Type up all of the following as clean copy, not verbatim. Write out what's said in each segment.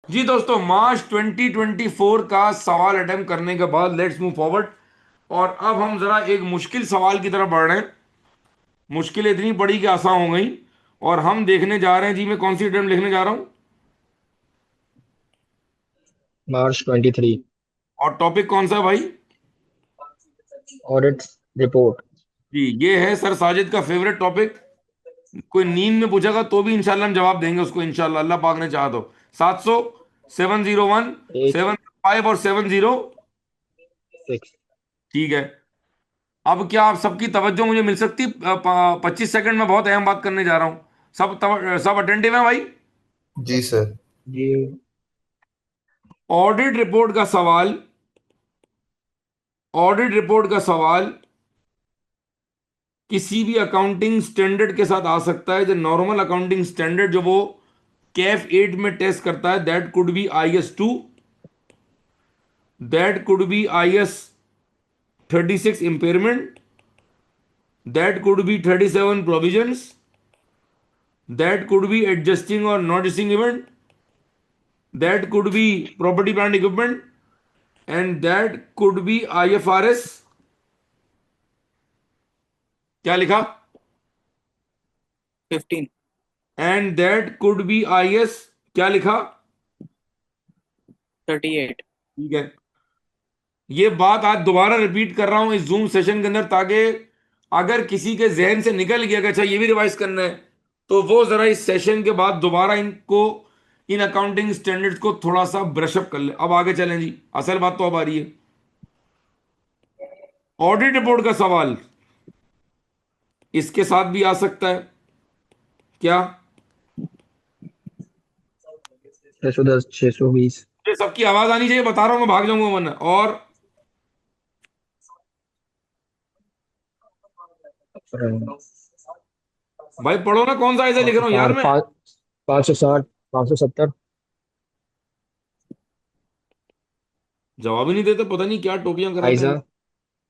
जी दोस्तों, मार्च 2024 का सवाल अटेम्प्ट करने के बाद लेट्स मूव फॉरवर्ड। और अब हम जरा एक मुश्किल सवाल की तरफ बढ़ रहे हैं। मुश्किल इतनी बड़ी कि आसान हो गई। और हम देखने जा रहे हैं जी, मैं कौन सी अटेम्प्ट लिखने जा रहा हूं। मार्च 23। और टॉपिक कौन सा है भाई? Audit report. जी, ये है सर साजिद का फेवरेट टॉपिक। कोई नींद में पूछेगा तो भी इंशाल्लाह हम जवाब देंगे उसको, इंशाल्लाह अल्लाह पाक ने चाहा तो। 700, 701, एट 75 और 70। सिक्स। ठीक है। अब क्या आप सबकी तवज्जो मुझे मिल सकती? 25 सेकंड में बहुत अहम बात करने जा रहा हूं। सब अटेंटिव है भाई? जी सर। जी। ऑडिट रिपोर्ट का सवाल। ऑडिट रिपोर्ट का सवाल किसी भी अकाउंटिंग स्टैंडर्ड के साथ आ सकता है। जो नॉर्मल अकाउंटिंग स्टैंडर्ड जो वो कैफ 8 में टेस्ट करता है, that could be IS 2, that could be IS 36 impairment, that could be 37 provisions, that could be adjusting और noticing event, that could be property plant equipment, and that could be IFRS। क्या लिखा? 15। And that could be IS। क्या लिखा? 38। ठीक है। ये बात आज दोबारा रिपीट कर रहा हूं इस जूम सेशन के अंदर, ताकि अगर किसी के जहन से निकल गया कि अच्छा ये भी रिवाइज करना है, तो वो जरा इस सेशन के बाद दोबारा इनको, इन अकाउंटिंग स्टैंडर्ड्स को थोड़ा सा ब्रशअप कर ले। अब आगे चलें जी, असल बात तो अब आ रही है। ऑडिट रिपोर्ट का सवाल इसके साथ भी आ सकता है। क्या? 610, 620। मुझे सबकी आवाज आनी चाहिए, बता रहा हूं, मैं भाग जाऊंगा वरना। और भाई पढ़ो ना, कौन सा ऐसे लिख रहा हूं यार मैं। 560, 570। जवाब ही नहीं देते, पता नहीं क्या टोपियां कराते आइजा हैं।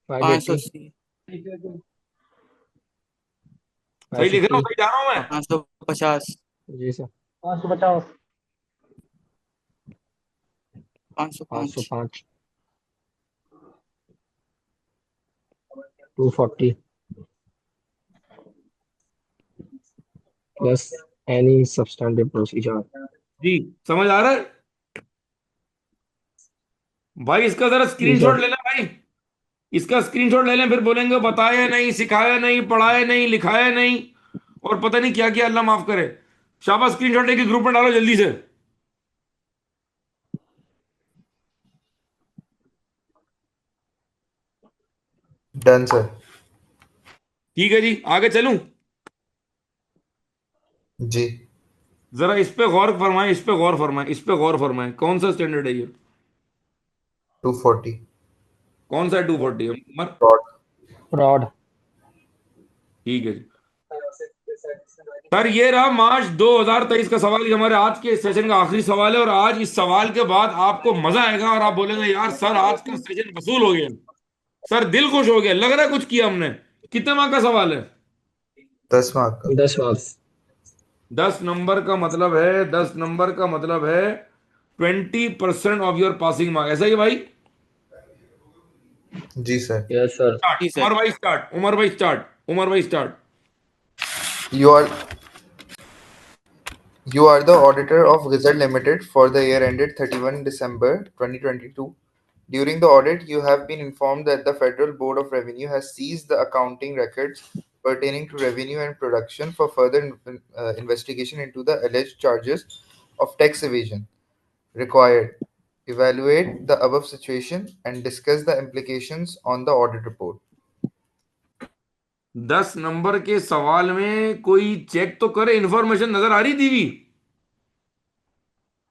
580, 580। सही लिख रहा हूँ? 550। सही जा रहा हूं मैं? 550। जी सर। 550, 505। 505, 240 प्लस एनी सब्सटैंटिव प्रोसीजर। जी, समझ आ रहा है भाई? इसका जरा जी सर। स्क्रीनशॉट ले लें भाई। इसका स्क्रीनशॉट ले लें, फिर बोलेंगे बताया नहीं, सिखाया नहीं, पढ़ाया नहीं, लिखाया नहीं, और पता नहीं क्या किया, अल्लाह माफ करे। शाबाश, स्क्रीनशॉट लेके ग्रुप में डालो जल्दी से। Done sir. ठीक है जी, आगे चलूं? जी। जरा इस पे गौर फरमाएं, इस पे गौर फरमाएं, इस पे गौर फरमाएं। कौन सा स्टैंडर्ड है ये? 240। कौन सा है? 240 है उमर? फ्रॉड। फ्रॉड। ठीक है जी। सर ये रहा मार्च 2023 का सवाल। ये हमारे आज के सेशन का आखिरी सवाल है, और आज इस सवाल के बाद आपको मजा आएगा और आप बोलेंगे यार सर आज का सेशन वसूल हो गया। सर दिल खुश हो गया, लग रहा है कुछ किया हमने। कितने मार्क का सवाल है? 10 मार्क का। 10 मार्क्स। 10 नंबर का मतलब है, 10 नंबर का मतलब है 20% ऑफ योर पासिंग मार्क। ऐसा ही है भाई? जी सर। Yes sir. स्टार्ट जी सर। उमर भाई, स्टार्ट उमर भाई, स्टार्ट उमर भाई, start. You are you are the auditor of Result Limited for the year ended 31 December 2022. During the audit, you have been informed that the Federal Board of Revenue has seized the accounting records pertaining to revenue and production for further investigation into the alleged charges of tax evasion. Required. Evaluate the above situation and discuss the implications on the audit report. 10 number के सवाल में कोई check तो करे, information नजर आ रही थी भी?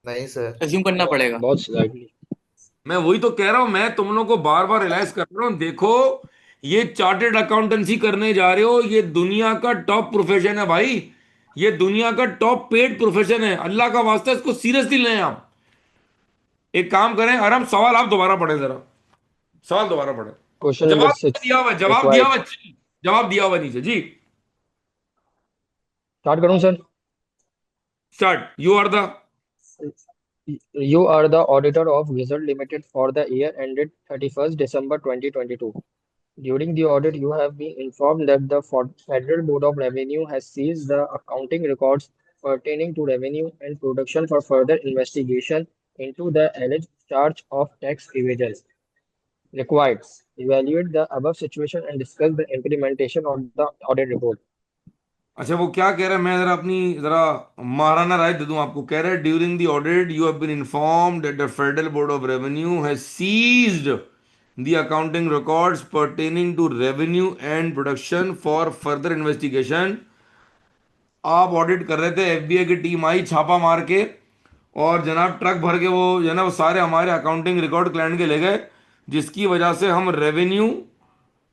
नहीं सर। अज्यूम करना पड़ेगा। बहुत स्लाइटली। मैं वही तो कह रहा हूं, मैं तुम लोगों को बार बार रियलाइज कर रहा हूं। देखो, ये चार्टेड अकाउंटेंसी करने जा रहे हो, ये दुनिया का टॉप प्रोफेशन है भाई। ये दुनिया का टॉप पेड प्रोफेशन है। अल्लाह का वास्ता इसको सीरियसली लें आप। एक काम करें, आराम, सवाल आप दोबारा पढ़ें जरा। सवाल दोबारा पढ़ें। क्वेश्चन नंबर जवाब 6। दिया हुआ है, जवाब दिया रिक्वायर्ड। हुआ है। जवाब दिया हुआ है नीचे जी। स्टार्ट करूं sir? Start, you are the. You are the auditor of Result Limited for the year ended 31st December 2022. During the audit, you have been informed that the Federal Board of Revenue has seized the accounting records pertaining to revenue and production for further investigation into the alleged charge of tax evasion. Required. Evaluate the above situation and discuss the implementation of the audit report. अच्छा, वो क्या कह रहा है, मैं जरा अपनी जरा महाराना राय दे दूं आपको। कह रहा है during the audit you have been informed that the Federal Board of Revenue has seized the accounting records pertaining to revenue and production for further investigation. आप ऑडिट कर रहे थे, एफबीआई की टीम आई छापा मार के, और जनाब ट्रक भर के वो जो है ना वो सारे हमारे अकाउंटिंग रिकॉर्ड क्लाइंट के ले गए, जिसकी वजह से हम रेवेन्यू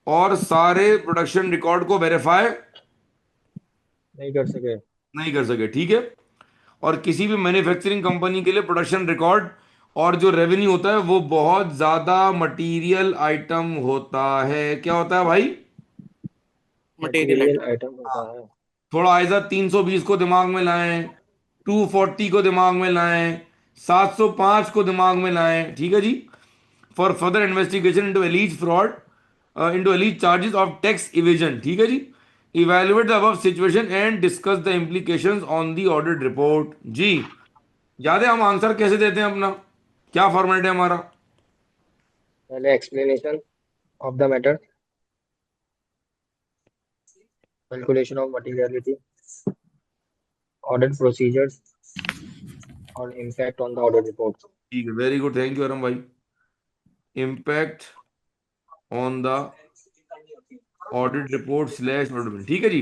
और सारे प्रोडक्शन रिकॉर्ड को वेरीफाई नहीं कर सके। नहीं कर सके। ठीक है। और किसी भी मैन्युफैक्चरिंग कंपनी के लिए प्रोडक्शन रिकॉर्ड और जो रेवेन्यू होता है वो बहुत ज्यादा मटेरियल आइटम होता है। क्या होता है भाई? Material material item. आइटम होता है। थोड़ा ऐसा 320 को दिमाग में लाएं, 240 को दिमाग में लाएं, 705 को दिमाग में लाएं। ठीक है जी। For further investigation into alleged fraud, into alleged charges of tax evasion. ठीक है जी। Evaluate the above situation and discuss the implications on the audit report. जी, याद है हम आंसर कैसे देते हैं अपना? क्या फॉर्मेट है हमारा? पहले explanation of the matter, calculation of materiality, audit procedures और impact on the audit report. ठीक है, very good, thank you Aram भाई। Impact on the audit report slash audit. ठीक है जी।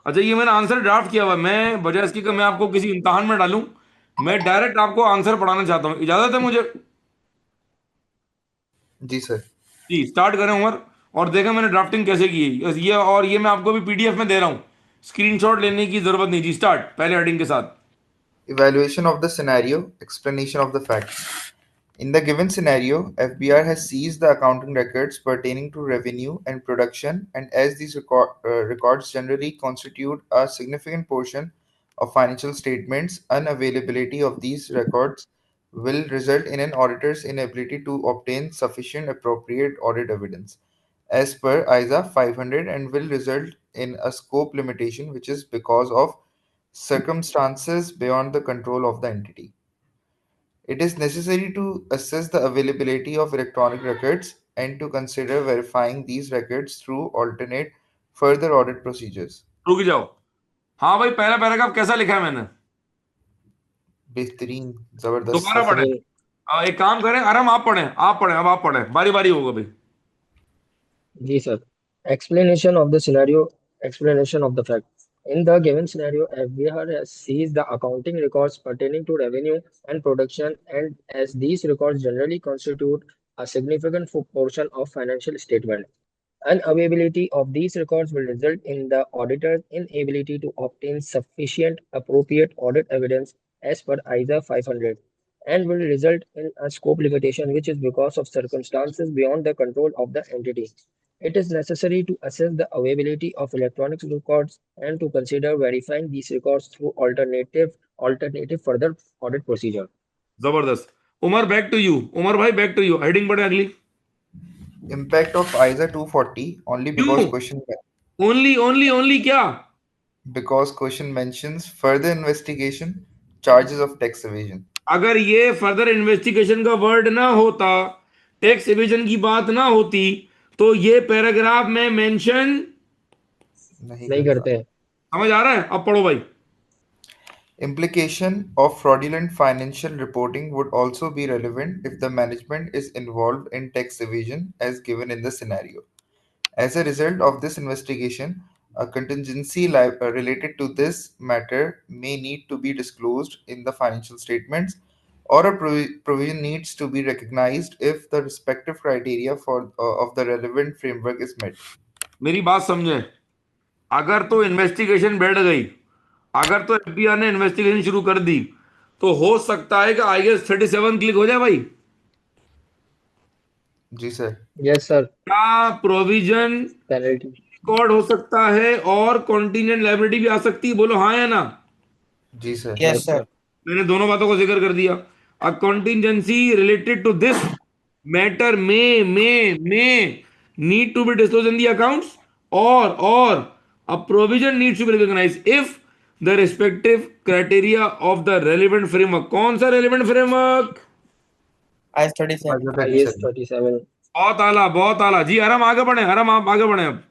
अच्छा, ये मैंने आंसर ड्राफ्ट किया हुआ है। मैं बजाय इसकी कि मैं आपको किसी इम्तहान में डालूं, मैं डायरेक्ट आपको आंसर पढ़ाना चाहता हूँ। इजाजत है मुझे? जी सर। जी, स्टार्ट करें उमर। और देखा मैंने ड्राफ्टिंग कैसे की है ये, और ये मैं आपको भी पीडीएफ में दे रहा हूँ, स्क्रीनशॉट लेने की जरूरत नहीं। जी स्टार्ट, पहले हेडिंग के साथ। Evaluation of the scenario, explanation of the facts. In the given scenario, FBR has seized the accounting records pertaining to revenue and production, and as these records generally constitute a significant portion of financial statements, unavailability of these records will result in an auditor's inability to obtain sufficient appropriate audit evidence as per ISA 500 and will result in a scope limitation, which is because of circumstances beyond the control of the entity. It is necessary to assess the availability of electronic records and to consider verifying these records through alternate further audit procedures. रुक जाओ। हाँ भाई, पहला paragraph कैसा लिखा है मैंने? बेहतरीन, जबरदस्त दोबारा सर। पढ़े। बेहतरीन। एक काम करें, आराम आप पढ़ें, आप पढ़ें, अब आप पढ़ें, बारी बारी होगा भाई। जी sir. Explanation of the scenario, explanation of the fact. In the given scenario, FBR has seized the accounting records pertaining to revenue and production, and as these records generally constitute a significant portion of financial statement, unavailability of these records will result in the auditor's inability to obtain sufficient appropriate audit evidence as per ISA 500 and will result in a scope limitation which is because of circumstances beyond the control of the entity. It is necessary to assess the availability of electronic records and to consider verifying these records through alternative further audit procedure. जबरदस्त। Umar back to you, Umar भाई back to you, heading पढ़े अगली। Impact of ISA 240 only क्यों? Only only only क्या? because question mentions further investigation, charges of tax evasion. अगर ये further investigation का word ना होता, टैक्स एविजन की बात ना होती, तो ये पैराग्राफ में मेंशन नहीं करते हैं। समझ आ रहा है? अब पढ़ो भाई। Implication of fraudulent financial reporting would also be relevant if the management is involved in tax evasion as given in the scenario. As a result of this investigation, a contingency related to this matter may need to be disclosed in the financial statements, or a provision needs to be recognized if the respective criteria of the relevant framework is met. मेरी बात समझे। अगर तो investigation बैठ गई, अगर तो FBI ने इन्वेस्टिगेशन शुरू कर दी, तो हो सकता है कि आईएस 37 क्लिक हो जाए भाई। जी सर। Yes sir. क्या प्रोविजन पेनल्टी। रिकॉर्ड हो सकता है और कॉन्टीजेंट लायबिलिटी भी आ सकती है? बोलो हाँ या ना। जी सर। Yes sir. मैंने दोनों बातों को जिक्र कर दिया। a contingency related to this matter may need to be disclosed in the accounts, or a provision needs to be recognized if the respective criteria of the relevant framework. कौन सा relevant framework? IS 37. ISO IS 37. 37. बहुत आला, बहुत आला जी। आराम आगे बढ़े, आराम आप आगे बढ़े अब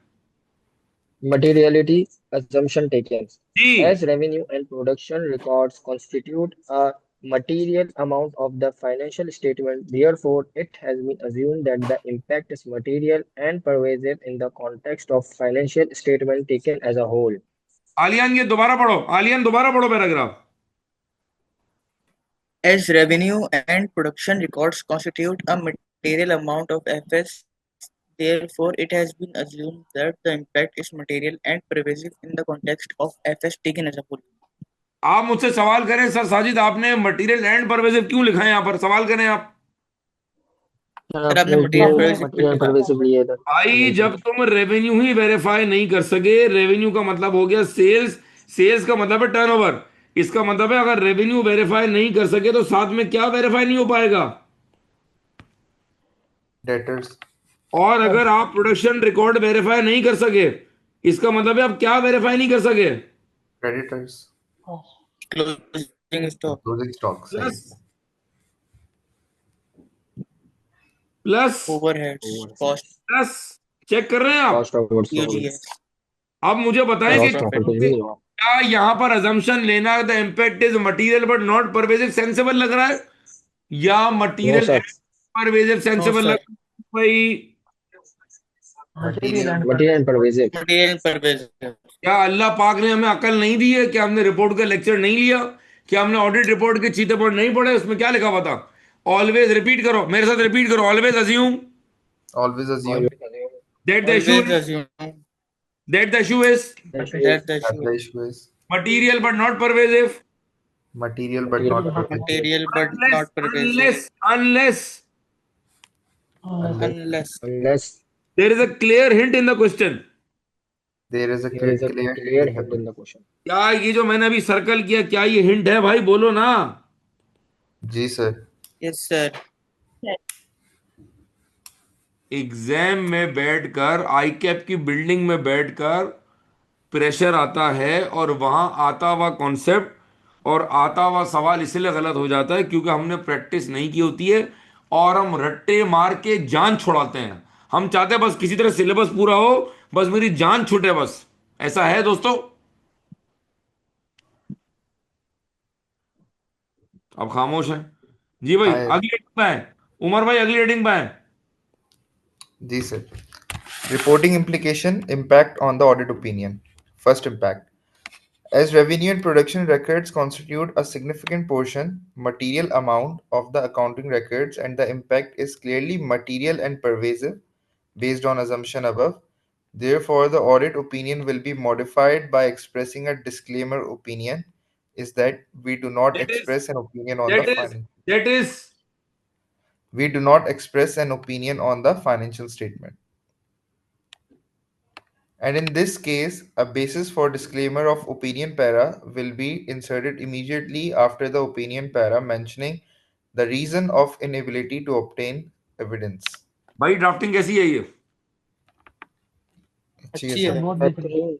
Materiality assumption taken. Ji. As revenue and production records constitute a material amount of the financial statement, therefore, it has been assumed that the impact is material and pervasive in the context of financial statement taken as a whole. Aliyan ये दोबारा पढ़ो, आलियान दोबारा पढ़ो paragraph. As revenue and production records constitute a material amount of FS, therefore it has been assumed that the impact is material and pervasive in the context of FS taken as a whole. आप मुझसे सवाल करें sir Sajid, आपने material and pervasive क्यों लिखा है? यहां पर सवाल करें आप। सर आपने आपने मटेरियल क्यों pervasive क्यों मटेरियल लिखा? परवेसिव लिए था भाई assumption? जब तुम रेवेन्यू ही वेरीफाई नहीं कर सके, रेवेन्यू का मतलब हो गया सेल्स, सेल्स का मतलब है टर्नओवर, इसका मतलब है अगर रेवेन्यू वेरीफाई नहीं कर सके तो साथ में क्या वेरीफाई नहीं हो पाएगा? Debtors. और अगर आप प्रोडक्शन रिकॉर्ड वेरीफाई नहीं कर सके, इसका मतलब है आप क्या वेरीफाई नहीं कर सके? Creditors. Closing stock. Closing stock. सही प्लस है। Plus Overheads. Cost. Plus check कर रहे हैं आप? Cost of goods sold. UGS. अब मुझे बताएं कि Gross Gross profit. profit कुछ भी नहीं क्या यहां पर अजम्पशन लेना the impact is material but not pervasive sensible लग रहा है, या No, material sir. Pervasive No, sensible sir. लग रहा है भाई? Material. Material and pervasive. Material and pervasive. क्या अल्लाह पाक ने हमें अकल नहीं दी है? क्या हमने रिपोर्ट का लेक्चर नहीं लिया? क्या हमने ऑडिट रिपोर्ट के चीते पॉइंट नहीं पढ़े? उसमें क्या लिखा हुआ था? ऑलवेज रिपीट करो, मेरे साथ रिपीट करो। Always assume Always assume Always assume that the issue Always assume that the issue is that that is the that issue the is issue is material but not pervasive, material but material not but not pervasive. pervasive. material but unless not pervasive unless unless unless Unless there is a clear hint in the question। there is a there is a clear hint clear in the hint in the question. क्या ये जो मैंने अभी circle किया, क्या ये hint है? भाई बोलो ना। जी sir. yes sir एग्जाम में बैठकर, आई कैप की बिल्डिंग में बैठकर प्रेशर आता है और वहां आता हुआ कॉन्सेप्ट और आता हुआ सवाल इसलिए गलत हो जाता है क्योंकि हमने प्रैक्टिस नहीं की होती है और हम रट्टे मार के जान छुड़ाते हैं। हम चाहते हैं बस किसी तरह सिलेबस पूरा हो, बस मेरी जान छूटे, बस ऐसा है दोस्तों। अब खामोश है जी भाई। I अगली हेडिंग पे है उमर भाई, अगली हेडिंग पे है। जी sir. Reporting implication impact on the audit opinion. First impact. As revenue and production records constitute a significant portion, material amount of the accounting records, and the impact is clearly material and pervasive based on assumption above. Therefore, the audit opinion will be modified by expressing a disclaimer opinion is that we do not That is express an opinion on the that is fin- that is we do not express an opinion on the financial statement. And in this case, a basis for disclaimer of opinion para will be inserted immediately after the opinion para mentioning the reason of inability to obtain evidence. भाई drafting कैसी है ये? अच्छी है अच्छी है sir. Better.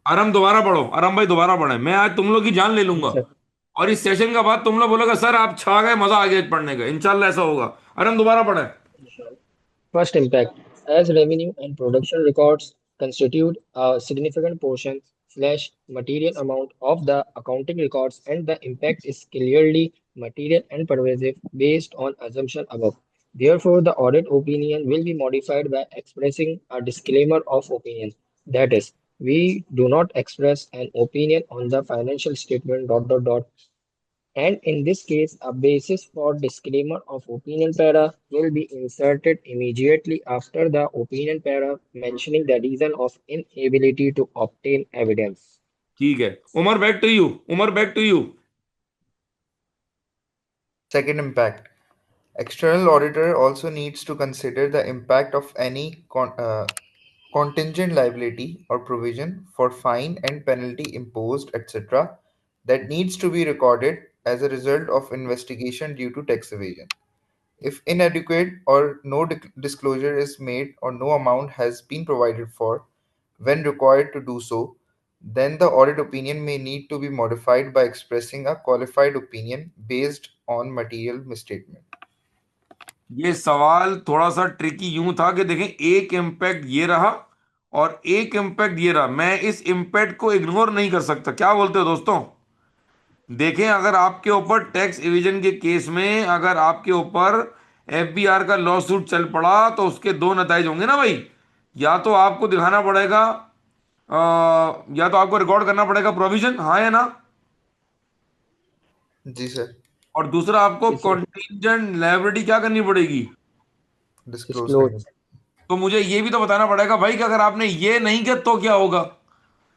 आराम दोबारा पढ़ो, आराम भाई दोबारा पढ़े। मैं आज तुम लोग की जान ले लूंगा Yes, sir. और इस सेशन का बाद तुम लोग बोलोगे सर आप छा गए, मजा आ गया पढ़ने का। इंशाल्लाह ऐसा होगा। आराम दोबारा पढ़े। First impact. As revenue and production records constitute a significant portion slash material amount of the accounting records and the impact is clearly material and pervasive based on assumption above. Therefore, the audit opinion will be modified by expressing a disclaimer of opinion. That is, we do not express an opinion on the financial statement and in this case, a basis for disclaimer of opinion para will be inserted immediately after the opinion para mentioning the reason of inability to obtain evidence. ठीक है Umar, back to you. Umar back to you. Second impact. External auditor also needs to consider the impact of any contingent liability or provision for fine and penalty imposed, etc., that needs to be recorded as a result of investigation due to tax evasion. If inadequate or no disclosure is made or no amount has been provided for when required to do so, then the audit opinion may need to be modified by expressing a qualified opinion based on material misstatement. ये सवाल थोड़ा सा tricky यूं था कि देखें, एक impact ये रहा और एक इम्पैक्ट ये रहा, मैं इस इम्पैक्ट को इग्नोर नहीं कर सकता। क्या बोलते हो दोस्तों? देखें, अगर आपके ऊपर टैक्स इविजन के केस में अगर आपके ऊपर एफबीआर का लॉ सूट चल पड़ा तो उसके दो नतीजे होंगे ना भाई। या तो आपको दिखाना पड़ेगा, या तो आपको रिकॉर्ड करना पड़ेगा प्रोविजन, हाँ या ना, जी सर, और दूसरा आपको जी सर। कॉन्टिजेंट लायबिलिटी क्या करनी पड़ेगी, डिस्क्लोज करनी। डिस्क्लोज। तो मुझे ये भी तो बताना पड़ेगा भाई कि अगर आपने ये नहीं किया तो क्या होगा।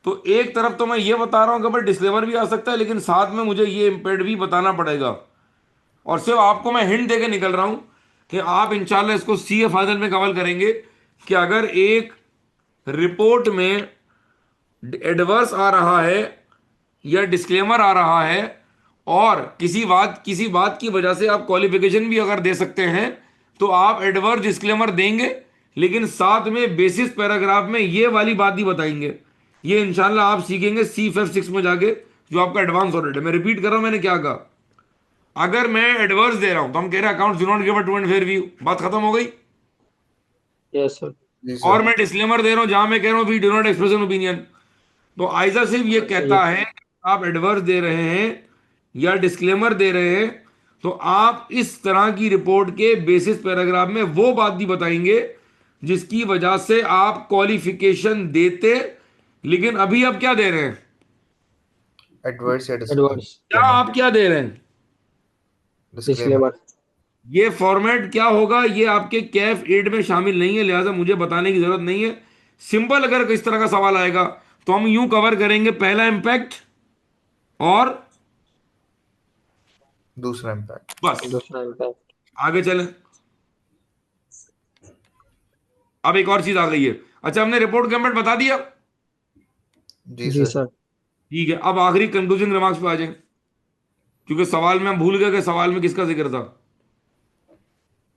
तो एक तरफ तो मैं ये बता रहा हूं कि भाई डिस्क्लेमर भी आ सकता है, लेकिन साथ में मुझे ये इम्पेड भी बताना पड़ेगा। और सिर्फ आपको मैं हिंट देके निकल रहा हूं कि आप इंशाल्लाह इसको सीए फाइनल में कवर करेंगे कि अगर एक रिपोर्ट में एडवर्स आ रहा है या डिस्क्लेमर आ रहा है और किसी बात की वजह से आप क्वालिफिकेशन भी अगर दे सकते हैं, तो आप एडवर्स डिस्क्लेमर देंगे, लेकिन साथ में बेसिस पैराग्राफ में ये वाली बात ही बताएंगे। ये इंशाल्लाह आप सीखेंगे सी फेफ 6 में जाके, जो आपका एडवांस ऑडिट है। मैं रिपीट कर रहा हूं मैंने क्या कहा। अगर मैं एडवर्स दे रहा हूं तो हम कह रहे हैं accounts do not give a true and fair view, बात खत्म हो गई। Yes sir. जी और सर। मैं डिस्क्लेमर दे रहा हूं जहां मैं कह रहा हूं we do not express an opinion, तो आइजा सिर्फ ये अच्छा ये। कहता है कि आप एडवर्स दे रहे हैं या डिस्क्लेमर दे रहे हैं, तो आप इस तरह की रिपोर्ट के बेसिस पैराग्राफ में वो बात भी बताएंगे जिसकी वजह से आप क्वालिफिकेशन देते, लेकिन अभी आप क्या दे रहे हैं? एडवर्स या एडवर्स। क्या डिस्क्लेमर। आप क्या दे रहे हैं? डिस्क्लेमर। डिस्क्लेमर। ये फॉर्मेट क्या होगा, ये आपके कैफ एड में शामिल नहीं है, लिहाजा मुझे बताने की जरूरत नहीं है। सिंपल अगर इस तरह का सवाल आएगा तो हम यूं कवर करेंगे, पहला इंपैक्ट और दूसरा इम्पैक्ट। बस, दूसरा इम्पैक्ट। आगे चलें। अब एक और चीज आ गई है। अच्छा, हमने रिपोर्ट कमेंट बता दिया, जी जी सर। सर। ठीक है। अब आखिरी कंक्लूजन रिमार्क्स पे आ जाए, क्योंकि सवाल में हम भूल गए कि सवाल में किसका जिक्र था।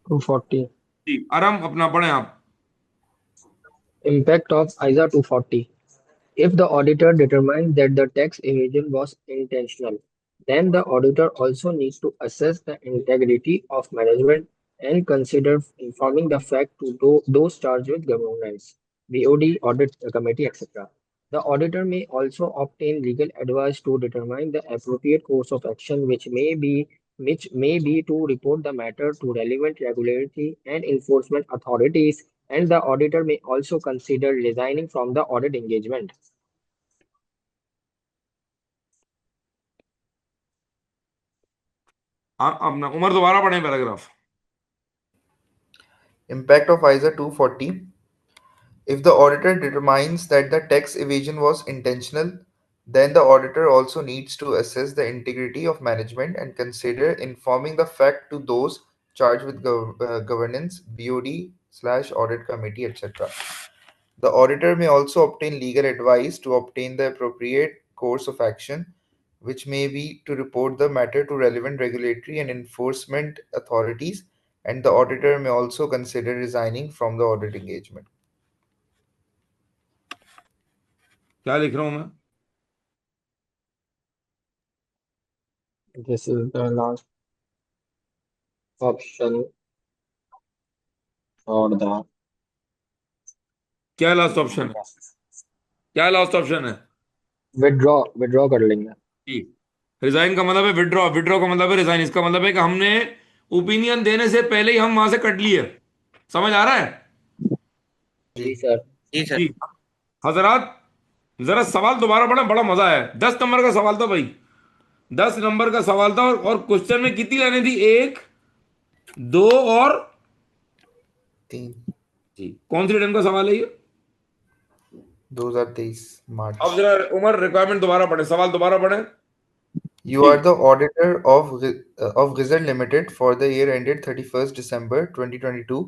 240। जी, आराम अपना पढ़ें आप। Impact of ISA 240. If the auditor determines that the tax evasion was intentional, then the auditor also needs to assess the integrity of management and consider informing the fact to those charged with governance, BOD, audit committee, etc. The auditor may also obtain legal advice to determine the appropriate course of action, which may be to report the matter to relevant regulatory and enforcement authorities, and the auditor may also consider resigning from the audit engagement. अपना उमर दोबारा पढ़ें paragraph. Impact of ISA 240. If the auditor determines that the tax evasion was intentional, then the auditor also needs to assess the integrity of management and consider informing the fact to those charged with governance, BOD/audit committee, etc. The auditor may also obtain legal advice to obtain the appropriate course of action, which may be to report the matter to relevant regulatory and enforcement authorities, and the auditor may also consider resigning from the audit engagement. क्या लिख रहा हूं मैं? This is the last option for the क्या last option है? क्या last option है? withdraw कर लेंगे। जी, रिजाइन का मतलब है विड्रॉ, विड्रॉ का मतलब है रिजाइन। इसका मतलब है कि हमने ओपिनियन देने से पहले ही हम वहां से कट लिए। समझ आ रहा है? जी जी सर। जी सर। जी। हजरात, जरा सवाल दोबारा पढ़ा, बड़ा मजा आया। 10 नंबर का सवाल था भाई, 10 नंबर का सवाल था। और क्वेश्चन में कितनी लाइनें थी? एक, दो और 3 जी। कौन सी रिटर्न का सवाल है ये? 2023 अब March. जरा उमर रिक्वायरमेंट दोबारा पढ़े, सवाल दोबारा पढ़े। You ji. are the auditor of Gizl Limited for the year ended 31st December 2022.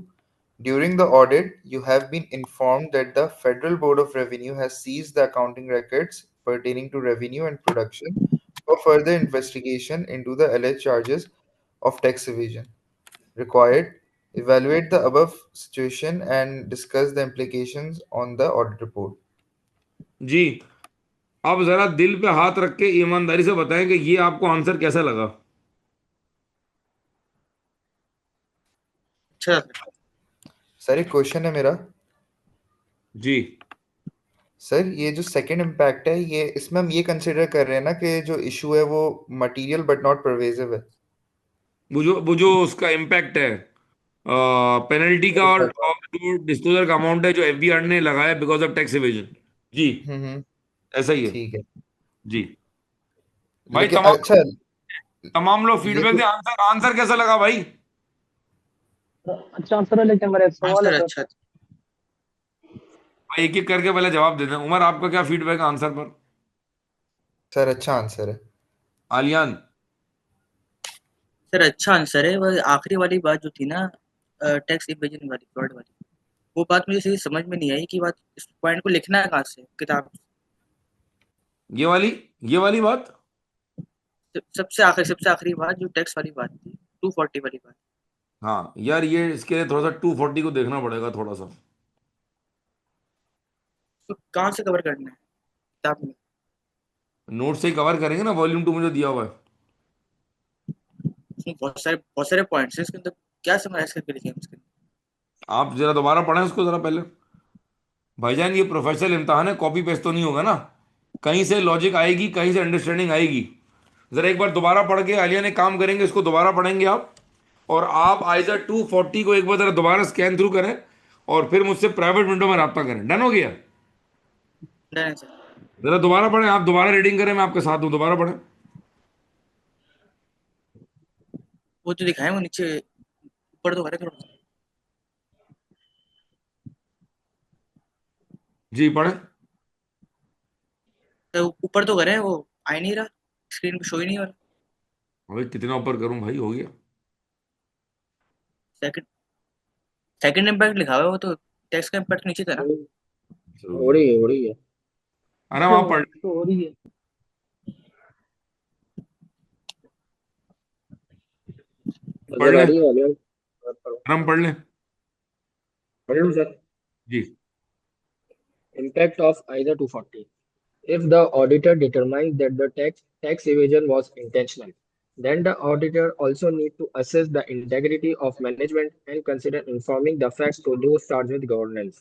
During the audit, you have been informed that the Federal Board of Revenue has seized the accounting records pertaining to revenue and production for further investigation into the alleged charges of tax evasion. Required, evaluate the above situation and discuss the implications on the audit report. जी, अब जरा दिल पे हाथ रख के ईमानदारी से बताएं कि ये आपको आंसर कैसा लगा। अच्छा सर एक क्वेश्चन है मेरा। जी, सर ये जो सेकंड इम्पैक्ट है, ये इसमें हम ये कंसिडर कर रहे हैं ना कि जो इशू है वो मटेरियल बट नॉट परवेजिव है। वो जो उसका इम्पैक्ट है पेनल्टी का और जो डिस्क्लोजर का अमाउंट है जो एफबीआर ने लगाया बिकॉज ऑफ टैक्स इवेजन। जी, हम्म। ऐसा ही है। ठीक है। जी भाई, लेकिन तमाम अच्छा, तमाम लोग ये फीडबैक तो दे। आंसर आंसर कैसा लगा भाई? अच्छा आंसर है, लेकिन मेरा एक सवाल है आंसर सर। अच्छा था। भाई एक एक करके पहले जवाब देते हैं। उमर, आपका क्या फीडबैक है आंसर पर? सर अच्छा आंसर है। आलियान? सर अच्छा आंसर है। वह आखिरी वाली बात जो थी ना, टैक्स इवेजन वाली, फ्रॉड वाली, वो बात मुझे सही समझ में नहीं आई कि बात इस पॉइंट को लिखना है कहाँ से किताब से। ये वाली ये वाली बात। सबसे आखिरी बात जो टैक्स वाली बात थी, 240 वाली बात। हाँ यार, ये इसके लिए थोड़ा सा 240 को देखना पड़ेगा थोड़ा सा। तो कहाँ से कवर करना है किताब में? नोट से ही कवर करेंगे ना, वॉल्यूम 2 मुझे दिया हुआ है। उसमें बहुत सारे पॉइंट्स हैं इसके अंदर। क्या समराइज करके लिखे हैं इसके अंदर? आप जरा दोबारा पढ़ें उसको जरा पहले। भाईजान ये प्रोफेशनल इम्तहान है, कॉपी पेस्ट तो नहीं होगा ना। कहीं से लॉजिक आएगी, कहीं से अंडरस्टैंडिंग आएगी। जरा एक बार दोबारा पढ़ के आलिया ने काम करेंगे, इसको दोबारा पढ़ेंगे आप। और आप आइजर 240 को एक बार जरा दोबारा स्कैन थ्रू करें और फिर मुझसे प्राइवेट विंडो में रब्ता करें। डन हो गया? नहीं सर, जरा दोबारा पढ़ें, आप दोबारा रीडिंग करें, मैं आपके साथ हूं, दोबारा पढ़ें। वो जो दिखाए वो नीचे ऊपर तो करे थोड़ा सा। जी पढ़ें। तो ऊपर तो करे, वो आ ही नहीं रहा, स्क्रीन पे शो ही नहीं हो रहा। भाई कितना ऊपर करूं भाई, हो गया। सेकंड सेकंड इम्पैक्ट लिखा हुआ है, वो तो टैक्स का इम्पैक्ट नीचे था ना। हो रही है, हो रही है। अरे वहां पढ़, तो हो रही है। पढ़ नजर आ लें, रही है वाली। पढ़ो। आराम पढ़ लें। पढ़ लूं सर? जी। Impact of either 240. If the auditor determines that the tax evasion was intentional, then the auditor also need to assess the integrity of management and consider informing the facts to those charged with governance.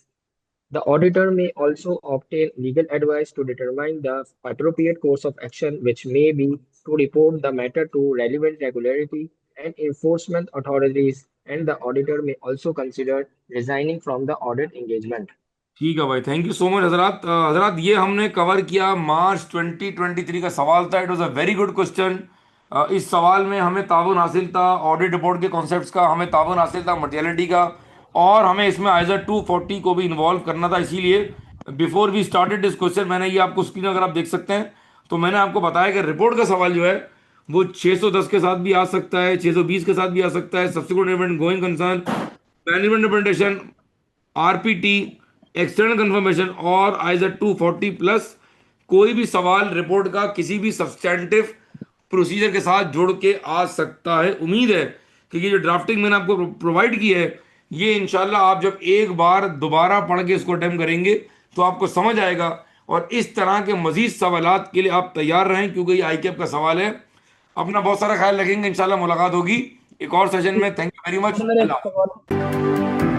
The auditor may also obtain legal advice to determine the appropriate course of action, which may be to report the matter to relevant regulatory and enforcement authorities, and the auditor may also consider resigning from the audit engagement. ठीक है भाई, thank you so much हजरात। हजरात ये हमने cover किया मार्च 2023 का सवाल था। It was a very good question. इस सवाल में हमें ताउन हासिल था ऑडिट रिपोर्ट के कॉन्सेप्ट्स का, हमें ताउन हासिल था मटेरियलिटी का, और हमें इसमें आइजर 240 को भी इन्वॉल्व करना था। इसीलिए before we started this question, मैंने ये आपको स्क्रीन अगर आप देख सकते हैं तो मैंने आपको बताया कि रिपोर्ट का सवाल जो है वो 610 के साथ भी आ सकता है, 620 के साथ भी आ सकता है। Subsequent event, going concern, management representation, RPT, external confirmation और आइजर 240 प्लस कोई भी सवाल रिपोर्ट का किसी भी सब्सटैंटिव प्रोसीजर के साथ जुड़ के आ सकता है। उम्मीद है कि ये जो ड्राफ्टिंग मैंने आपको प्रोवाइड की है, ये इंशाल्लाह आप जब एक बार दोबारा पढ़ के इसको अटेम्प्ट करेंगे तो आपको समझ आएगा। और इस तरह के मजीद सवालात के लिए आप तैयार रहें, क्योंकि ये आईकेएफ का सवाल है। अपना बहुत सारा ख्याल रखेंगे, इंशाल्लाह मुलाकात होगी एक और सेशन में। Thank you very much. Sir मेरा एक अल्लाह। सवाल